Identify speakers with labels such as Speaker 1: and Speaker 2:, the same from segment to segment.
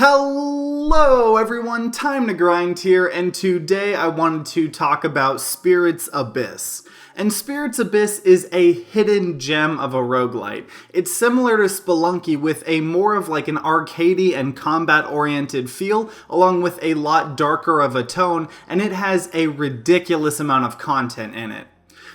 Speaker 1: Hello everyone, Time to Grind here, and today I wanted to talk about Spirit's Abyss. And Spirit's Abyss is a hidden gem of a roguelite. It's similar to Spelunky with a more of like an arcadey and combat-oriented feel, along with a lot darker of a tone, and it has a ridiculous amount of content in it.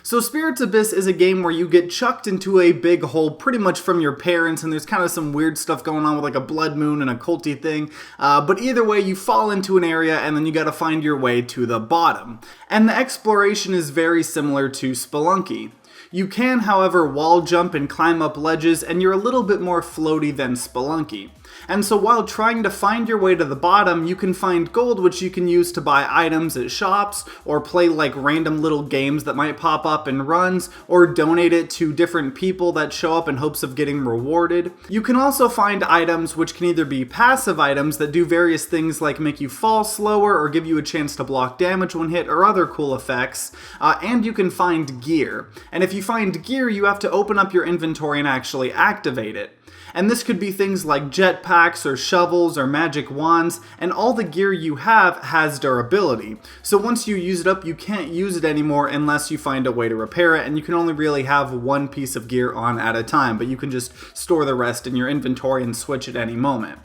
Speaker 1: So Spirit's Abyss is a game where you get chucked into a big hole pretty much from your parents, and there's kind of some weird stuff going on with like a blood moon and a culty thing. But either way, you fall into an area and then you gotta find your way to the bottom. And the exploration is very similar to Spelunky. You can, however, wall jump and climb up ledges, and you're a little bit more floaty than Spelunky. And so while trying to find your way to the bottom, you can find gold which you can use to buy items at shops, or play like random little games that might pop up in runs, or donate it to different people that show up in hopes of getting rewarded. You can also find items which can either be passive items that do various things like make you fall slower or give you a chance to block damage when hit, or other cool effects, and you can find gear. And if you find gear, you have to open up your inventory and actually activate it. And this could be things like jetpacks or shovels or magic wands, and all the gear you have has durability. So once you use it up, you can't use it anymore unless you find a way to repair it, and you can only really have one piece of gear on at a time, but you can just store the rest in your inventory and switch at any moment.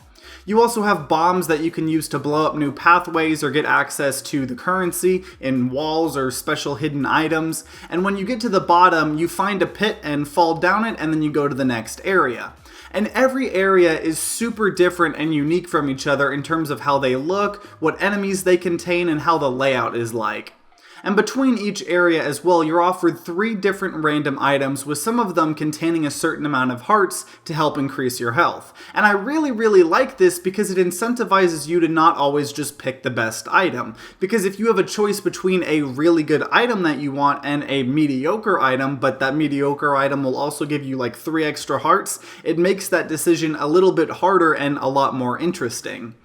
Speaker 1: You also have bombs that you can use to blow up new pathways or get access to the currency in walls or special hidden items. And when you get to the bottom, you find a pit and fall down it, and then you go to the next area. And every area is super different and unique from each other in terms of how they look, what enemies they contain, and how the layout is like. And between each area as well, you're offered 3 different random items, with some of them containing a certain amount of hearts to help increase your health. And I really like this because it incentivizes you to not always just pick the best item. Because if you have a choice between a really good item that you want and a mediocre item, but that mediocre item will also give you like 3 extra hearts, it makes that decision a little bit harder and a lot more interesting.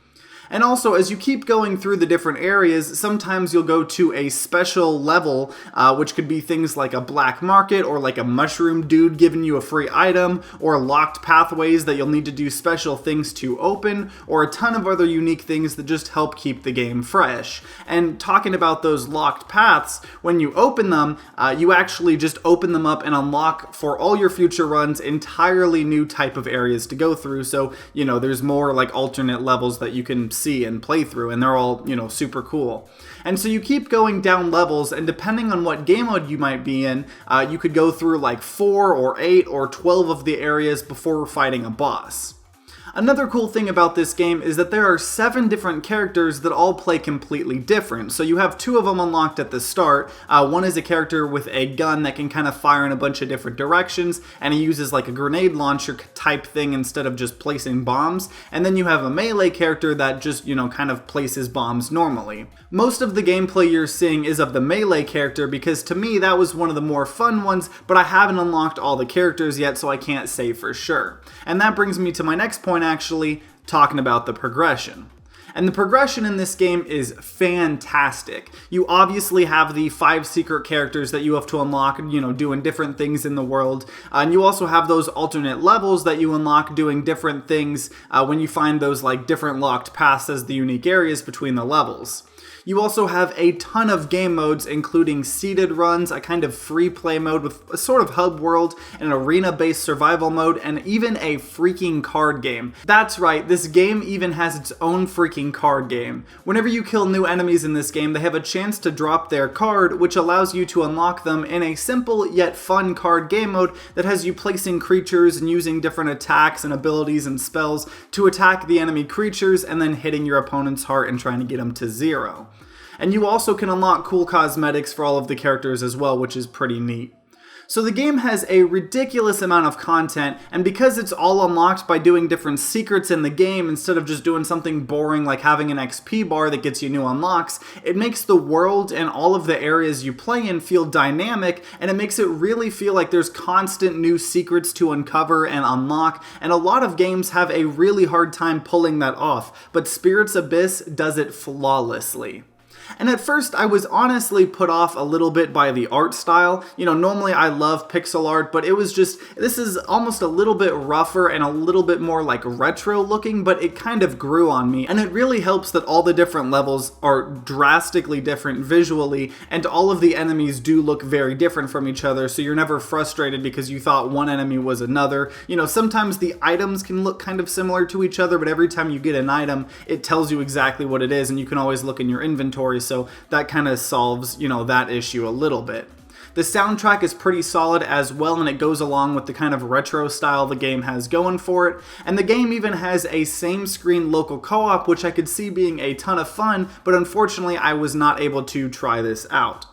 Speaker 1: And also, as you keep going through the different areas, sometimes you'll go to a special level, which could be things like a black market, or like a mushroom dude giving you a free item, or locked pathways that you'll need to do special things to open, or a ton of other unique things that just help keep the game fresh. And talking about those locked paths, when you open them, you actually just open them up and unlock for all your future runs entirely new type of areas to go through. So, you know, there's more like alternate levels that you can see and play through, and they're all, you know, super cool. And so you keep going down levels, and depending on what game mode you might be in, you could go through like 4 or 8 or 12 of the areas before fighting a boss. Another cool thing about this game is that there are 7 different characters that all play completely different. So you have 2 of them unlocked at the start. One is a character with a gun that can kind of fire in a bunch of different directions, and he uses like a grenade launcher type thing instead of just placing bombs. And then you have a melee character that just, you know, kind of places bombs normally. Most of the gameplay you're seeing is of the melee character, because to me that was one of the more fun ones, but I haven't unlocked all the characters yet, so I can't say for sure. And that brings me to my next point, actually, talking about the progression. And the progression in this game is fantastic. You obviously have the 5 secret characters that you have to unlock, you know, doing different things in the world. And you also have those alternate levels that you unlock doing different things when you find those like different locked paths as the unique areas between the levels. You also have a ton of game modes, including seeded runs, a kind of free play mode with a sort of hub world, an arena-based survival mode, and even a freaking card game. That's right, this game even has its own freaking card game. Whenever you kill new enemies in this game, they have a chance to drop their card, which allows you to unlock them in a simple yet fun card game mode that has you placing creatures and using different attacks and abilities and spells to attack the enemy creatures, and then hitting your opponent's heart and trying to get them to 0. And you also can unlock cool cosmetics for all of the characters as well, which is pretty neat. So the game has a ridiculous amount of content, and because it's all unlocked by doing different secrets in the game instead of just doing something boring like having an XP bar that gets you new unlocks, it makes the world and all of the areas you play in feel dynamic, and it makes it really feel like there's constant new secrets to uncover and unlock, and a lot of games have a really hard time pulling that off, but Spirit's Abyss does it flawlessly. And at first I was honestly put off a little bit by the art style. You know, normally I love pixel art, but it was just, this is almost a little bit rougher and a little bit more like retro looking, but it kind of grew on me. And it really helps that all the different levels are drastically different visually, and all of the enemies do look very different from each other, so you're never frustrated because you thought one enemy was another. You know, sometimes the items can look kind of similar to each other, but every time you get an item, it tells you exactly what it is, and you can always look in your inventory, so that kind of solves, you know, that issue a little bit. The soundtrack is pretty solid as well, and it goes along with the kind of retro style the game has going for it. And the game even has a same-screen local co-op, which I could see being a ton of fun, but unfortunately I was not able to try this out.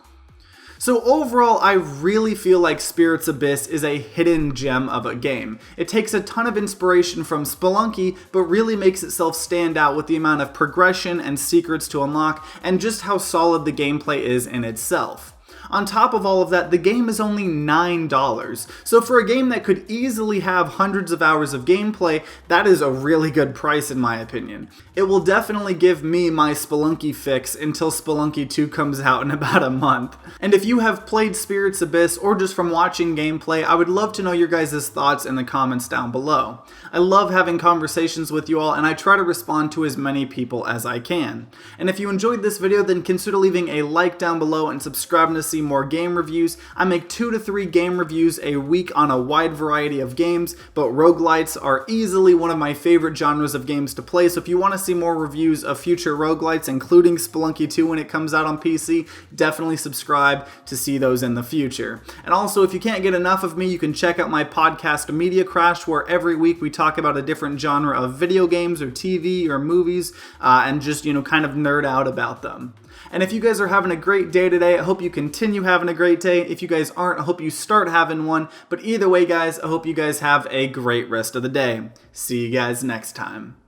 Speaker 1: So overall, I really feel like Spirits Abyss is a hidden gem of a game. It takes a ton of inspiration from Spelunky, but really makes itself stand out with the amount of progression and secrets to unlock, and just how solid the gameplay is in itself. On top of all of that, the game is only $9. So for a game that could easily have hundreds of hours of gameplay, that is a really good price in my opinion. It will definitely give me my Spelunky fix until Spelunky 2 comes out in about a month. And if you have played Spirits Abyss or just from watching gameplay, I would love to know your guys' thoughts in the comments down below. I love having conversations with you all, and I try to respond to as many people as I can. And if you enjoyed this video, then consider leaving a like down below and subscribing to see more game reviews. I make 2 to 3 game reviews a week on a wide variety of games, but roguelites are easily one of my favorite genres of games to play, so if you want to see more reviews of future roguelites, including Spelunky 2 when it comes out on PC, definitely subscribe to see those in the future. And also, if you can't get enough of me, you can check out my podcast Media Crash, where every week we talk about a different genre of video games or TV or movies, and just, you know, kind of nerd out about them. And if you guys are having a great day today, I hope you continue having a great day. If you guys aren't, I hope you start having one. But either way, guys, I hope you guys have a great rest of the day. See you guys next time.